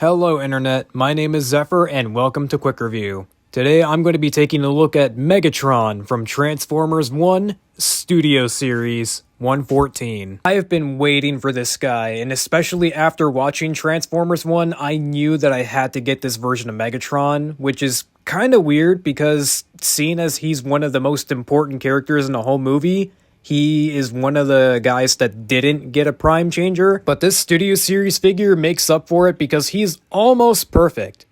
Hello Internet, my name is Zephyr and welcome to Quick Review. Today I'm going to be taking a look at Megatron from Transformers 1 Studio Series 114. I have been waiting for this guy, and especially after watching Transformers 1, I knew that I had to get this version of Megatron, which is kind of weird because seeing as he's one of the most important characters in the whole movie, he is one of the guys that didn't get a prime changer, but this Studio Series figure makes up for it because he's almost perfect.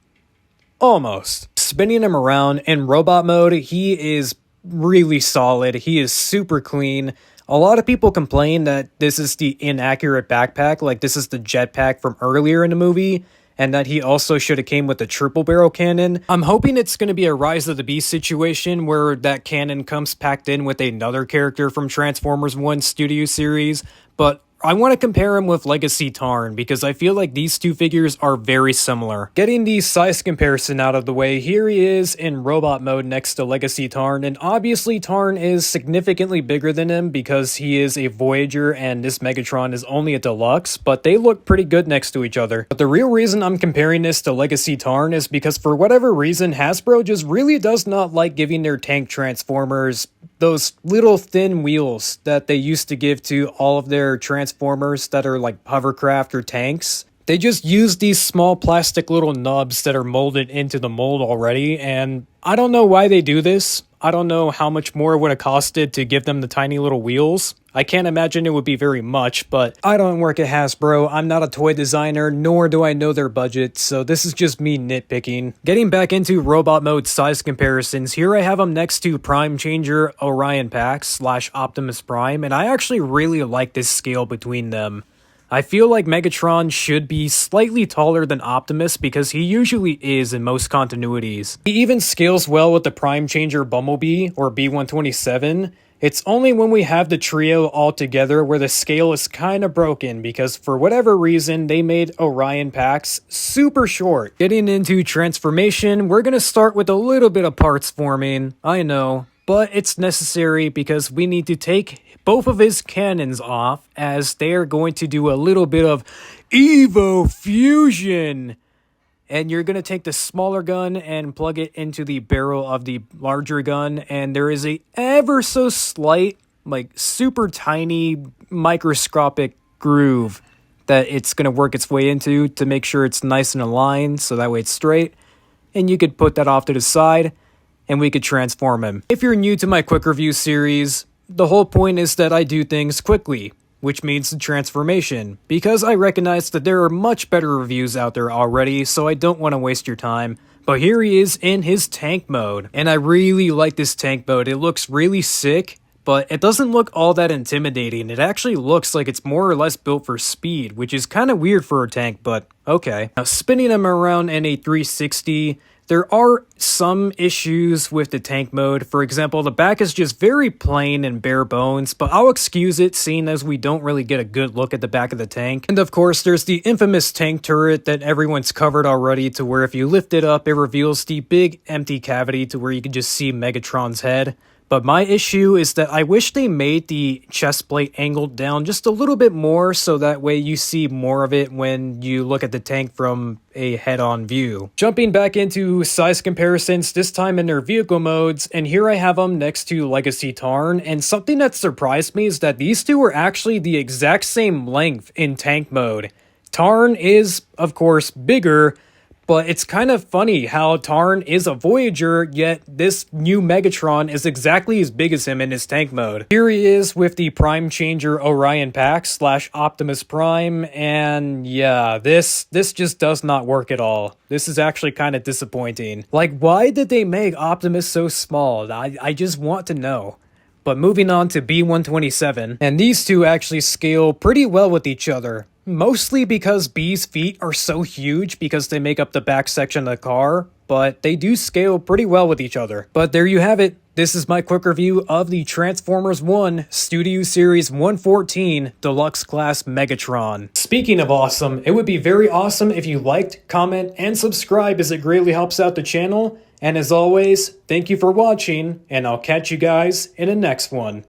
Almost. Spinning him around in robot mode, he is really solid. He is super clean. A lot of people complain that this is the inaccurate backpack, like this is the jetpack from earlier in the movie, and that he also should have came with a triple barrel cannon. I'm hoping it's going to be a Rise of the Beast situation where that cannon comes packed in with another character from Transformers 1 Studio Series, but I want to compare him with Legacy Tarn because I feel like these two figures are very similar. Getting the size comparison out of the way, here he is in robot mode next to Legacy Tarn, and obviously Tarn is significantly bigger than him because he is a Voyager and this Megatron is only a deluxe, but they look pretty good next to each other. But the real reason I'm comparing this to Legacy Tarn is because for whatever reason, Hasbro just really does not like giving their tank Transformers those little thin wheels that they used to give to all of their Transformers that are like hovercraft or tanks. They just use these small plastic little nubs that are molded into the mold already, and I don't know why they do this. I don't know how much more it would have costed to give them the tiny little wheels. I can't imagine it would be very much, but I don't work at Hasbro. I'm not a toy designer, nor do I know their budget, so this is just me nitpicking. Getting back into robot mode size comparisons, here I have them next to Prime Changer Orion Pax / Optimus Prime, and I actually really like this scale between them. I feel like Megatron should be slightly taller than Optimus because he usually is in most continuities. He even scales well with the Prime Changer Bumblebee or B-127. It's only when we have the trio all together where the scale is kind of broken because for whatever reason they made Orion Pax super short. Getting into transformation, we're going to start with a little bit of parts forming, I know, but it's necessary because we need to take both of his cannons off as they are going to do a little bit of Evo Fusion. And you're going to take the smaller gun and plug it into the barrel of the larger gun. And there is a ever so slight, like super tiny microscopic groove that it's going to work its way into to make sure it's nice and aligned so that way it's straight. And you could put that off to the side and we could transform him. If you're new to my quick review series, the whole point is that I do things quickly, which means the transformation, because I recognize that there are much better reviews out there already, so I don't want to waste your time. But here he is in his tank mode, and I really like this tank mode. It looks really sick, but it doesn't look all that intimidating. It actually looks like it's more or less built for speed, which is kind of weird for a tank, but okay. Now, spinning him around in a 360, there are some issues with the tank mode. For example, the back is just very plain and bare bones, but I'll excuse it seeing as we don't really get a good look at the back of the tank. And of course, there's the infamous tank turret that everyone's covered already to where if you lift it up, it reveals the big empty cavity to where you can just see Megatron's head. But my issue is that I wish they made the chest plate angled down just a little bit more so that way you see more of it when you look at the tank from a head-on view. Jumping back into size comparisons, this time in their vehicle modes, and here I have them next to Legacy Tarn, and something that surprised me is that these two are actually the exact same length in tank mode. Tarn is, of course, bigger, but it's kind of funny how Tarn is a Voyager, yet this new Megatron is exactly as big as him in his tank mode. Here he is with the Prime Changer Orion Pax / Optimus Prime, and yeah, this just does not work at all. This is actually kind of disappointing. Like, why did they make Optimus so small? I just want to know. But moving on to B-127, and these two actually scale pretty well with each other. Mostly because B's feet are so huge because they make up the back section of the car, but they do scale pretty well with each other. But there you have it. This is my quick review of the Transformers 1 Studio Series 114 Deluxe Class Megatron. Speaking of awesome, it would be very awesome if you liked, comment, and subscribe as it greatly helps out the channel. And as always, thank you for watching, and I'll catch you guys in the next one.